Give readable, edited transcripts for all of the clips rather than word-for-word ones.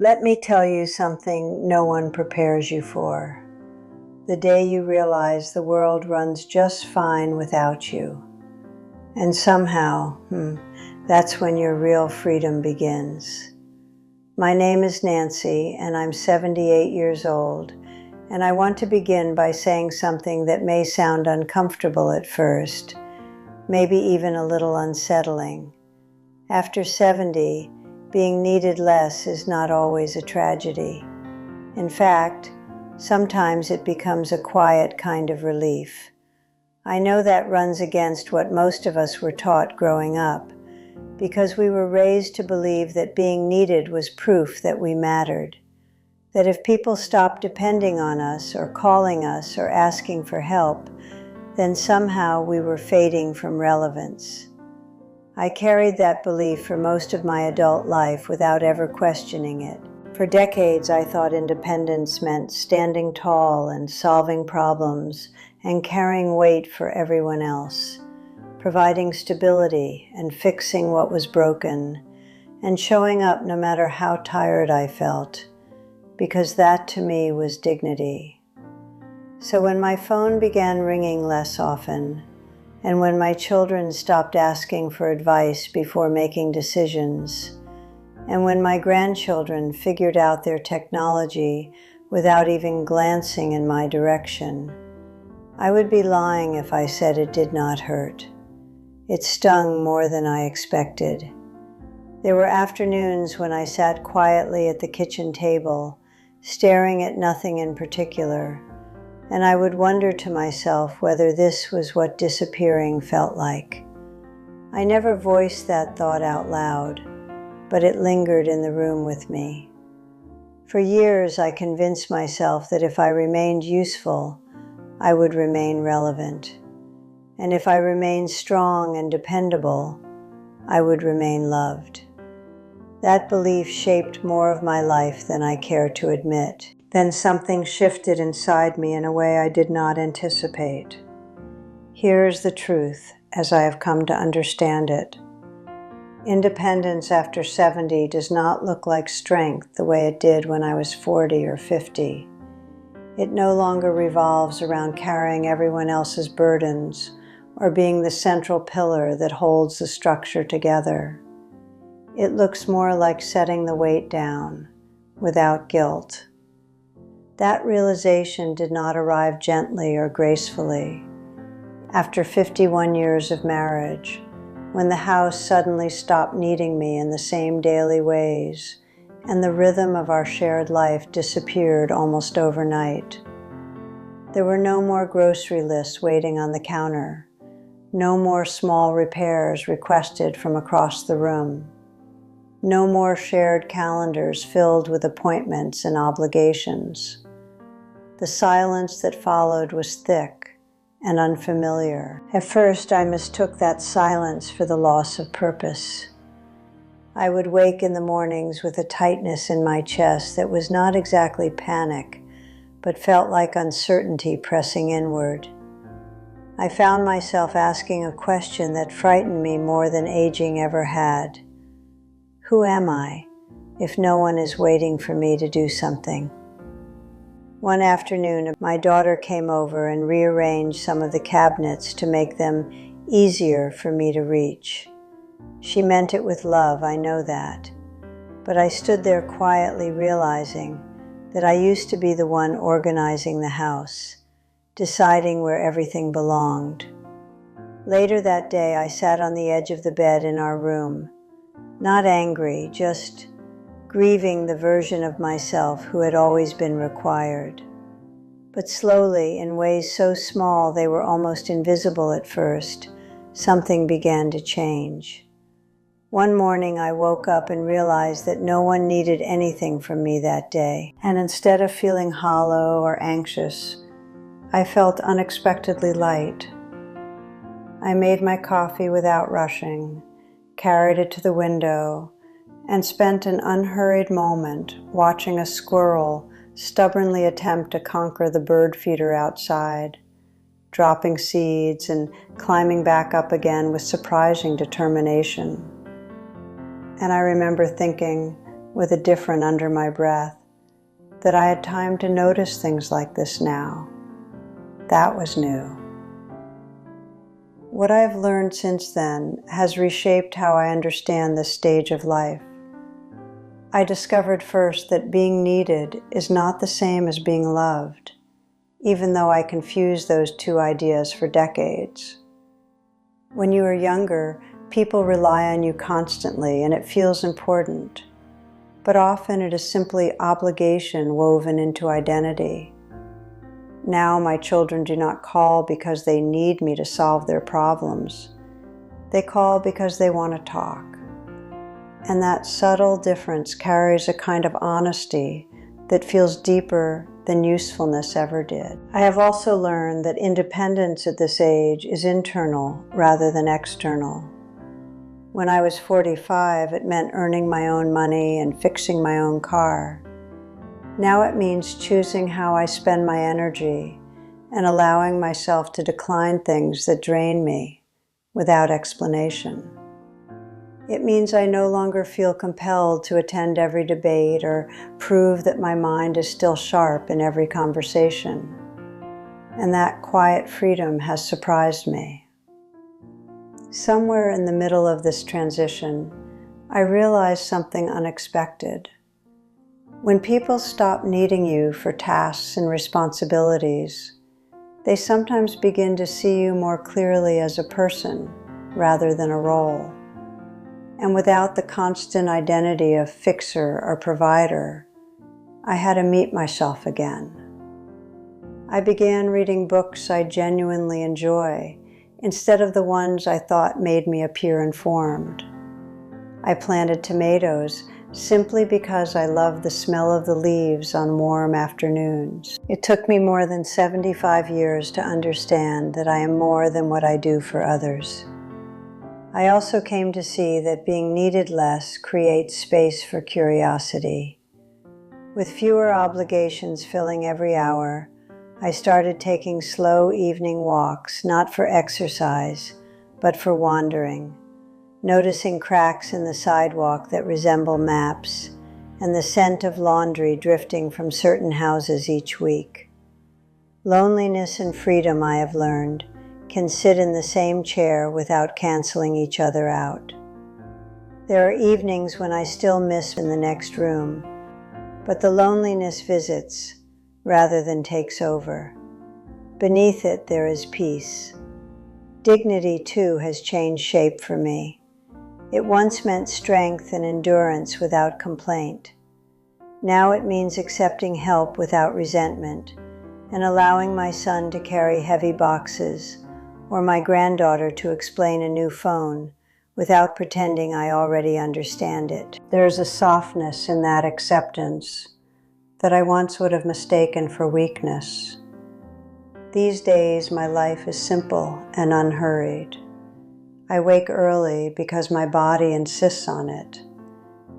Let me tell you something no one prepares you for. The day you realize the world runs just fine without you. And somehow, that's when your real freedom begins. My name is Nancy, and I'm 78 years old, and I want to begin by saying something that may sound uncomfortable at first, maybe even a little unsettling. After 70, being needed less is not always a tragedy. In fact, sometimes it becomes a quiet kind of relief. I know that runs against what most of us were taught growing up, because we were raised to believe that being needed was proof that we mattered, that if people stopped depending on us or calling us or asking for help, then somehow we were fading from relevance. I carried that belief for most of my adult life without ever questioning it. For decades, I thought independence meant standing tall and solving problems and carrying weight for everyone else, providing stability and fixing what was broken, and showing up no matter how tired I felt, because that to me was dignity. So when my phone began ringing less often, and when my children stopped asking for advice before making decisions, and when my grandchildren figured out their technology without even glancing in my direction, I would be lying if I said it did not hurt. It stung more than I expected. There were afternoons when I sat quietly at the kitchen table, staring at nothing in particular, and I would wonder to myself whether this was what disappearing felt like. I never voiced that thought out loud, but it lingered in the room with me. For years, I convinced myself that if I remained useful, I would remain relevant. And if I remained strong and dependable, I would remain loved. That belief shaped more of my life than I care to admit. Then something shifted inside me in a way I did not anticipate. Here is the truth, as I have come to understand it. Independence after 70 does not look like strength the way it did when I was 40 or 50. It no longer revolves around carrying everyone else's burdens or being the central pillar that holds the structure together. It looks more like setting the weight down, without guilt. That realization did not arrive gently or gracefully. After 51 years of marriage, when the house suddenly stopped needing me in the same daily ways, and the rhythm of our shared life disappeared almost overnight. There were no more grocery lists waiting on the counter, no more small repairs requested from across the room, no more shared calendars filled with appointments and obligations. The silence that followed was thick and unfamiliar. At first, I mistook that silence for the loss of purpose. I would wake in the mornings with a tightness in my chest that was not exactly panic, but felt like uncertainty pressing inward. I found myself asking a question that frightened me more than aging ever had. Who am I, if no one is waiting for me to do something? One afternoon, my daughter came over and rearranged some of the cabinets to make them easier for me to reach. She meant it with love, I know that. But I stood there quietly realizing that I used to be the one organizing the house, deciding where everything belonged. Later that day, I sat on the edge of the bed in our room, not angry, just grieving the version of myself who had always been required. But slowly, in ways so small they were almost invisible at first, something began to change. One morning I woke up and realized that no one needed anything from me that day, and instead of feeling hollow or anxious, I felt unexpectedly light. I made my coffee without rushing, carried it to the window, and spent an unhurried moment watching a squirrel stubbornly attempt to conquer the bird feeder outside, dropping seeds and climbing back up again with surprising determination. And I remember thinking, with a different under my breath, that I had time to notice things like this now. That was new. What I've learned since then has reshaped how I understand this stage of life. I discovered first that being needed is not the same as being loved, even though I confused those two ideas for decades. When you are younger, people rely on you constantly and it feels important, but often it is simply obligation woven into identity. Now my children do not call because they need me to solve their problems. They call because they want to talk. And that subtle difference carries a kind of honesty that feels deeper than usefulness ever did. I have also learned that independence at this age is internal rather than external. When I was 45, it meant earning my own money and fixing my own car. Now it means choosing how I spend my energy and allowing myself to decline things that drain me without explanation. It means I no longer feel compelled to attend every debate or prove that my mind is still sharp in every conversation. And that quiet freedom has surprised me. Somewhere in the middle of this transition, I realized something unexpected. When people stop needing you for tasks and responsibilities, they sometimes begin to see you more clearly as a person rather than a role. And without the constant identity of fixer or provider, I had to meet myself again. I began reading books I genuinely enjoy instead of the ones I thought made me appear informed. I planted tomatoes simply because I loved the smell of the leaves on warm afternoons. It took me more than 75 years to understand that I am more than what I do for others. I also came to see that being needed less creates space for curiosity. With fewer obligations filling every hour, I started taking slow evening walks, not for exercise, but for wandering, noticing cracks in the sidewalk that resemble maps, and the scent of laundry drifting from certain houses each week. Loneliness and freedom, I have learned, can sit in the same chair without canceling each other out. There are evenings when I still miss in the next room, but the loneliness visits rather than takes over. Beneath it there is peace. Dignity, too, has changed shape for me. It once meant strength and endurance without complaint. Now it means accepting help without resentment and allowing my son to carry heavy boxes or my granddaughter to explain a new phone without pretending I already understand it. There is a softness in that acceptance that I once would have mistaken for weakness. These days, my life is simple and unhurried. I wake early because my body insists on it,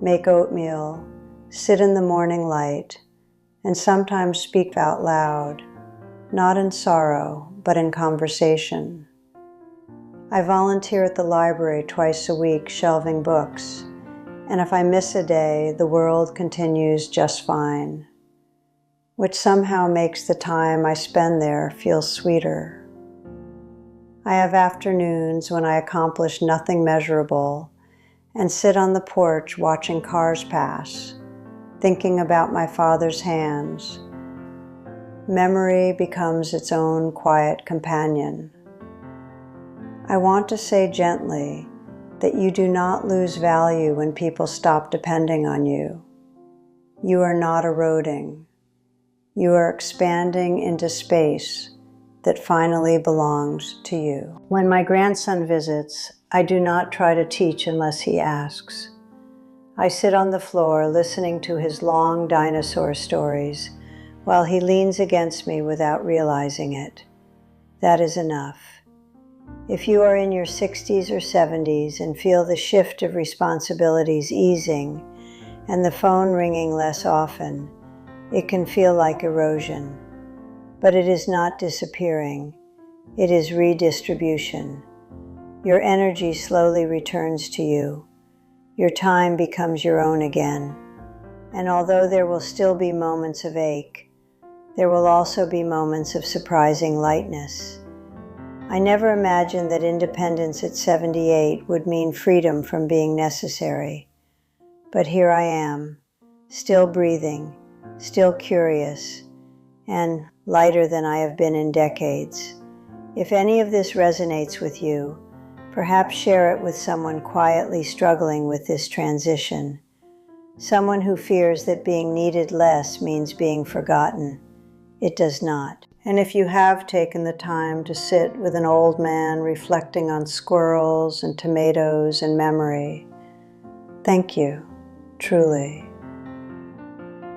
make oatmeal, sit in the morning light, and sometimes speak out loud, not in sorrow, but in conversation. I volunteer at the library twice a week, shelving books, and if I miss a day, the world continues just fine, which somehow makes the time I spend there feel sweeter. I have afternoons when I accomplish nothing measurable and sit on the porch watching cars pass, thinking about my father's hands. Memory becomes its own quiet companion. I want to say gently that you do not lose value when people stop depending on you. You are not eroding. You are expanding into space that finally belongs to you. When my grandson visits, I do not try to teach unless he asks. I sit on the floor listening to his long dinosaur stories while he leans against me without realizing it. That is enough. If you are in your 60s or 70s and feel the shift of responsibilities easing and the phone ringing less often, it can feel like erosion. But it is not disappearing. It is redistribution. Your energy slowly returns to you. Your time becomes your own again. And although there will still be moments of ache, there will also be moments of surprising lightness. I never imagined that independence at 78 would mean freedom from being necessary. But here I am, still breathing, still curious, and lighter than I have been in decades. If any of this resonates with you, perhaps share it with someone quietly struggling with this transition. Someone who fears that being needed less means being forgotten. It does not. And if you have taken the time to sit with an old man reflecting on squirrels and tomatoes and memory, thank you, truly.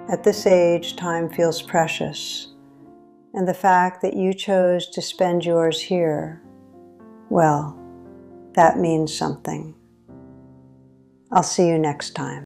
At this age, time feels precious, and the fact that you chose to spend yours here, well, that means something. I'll see you next time.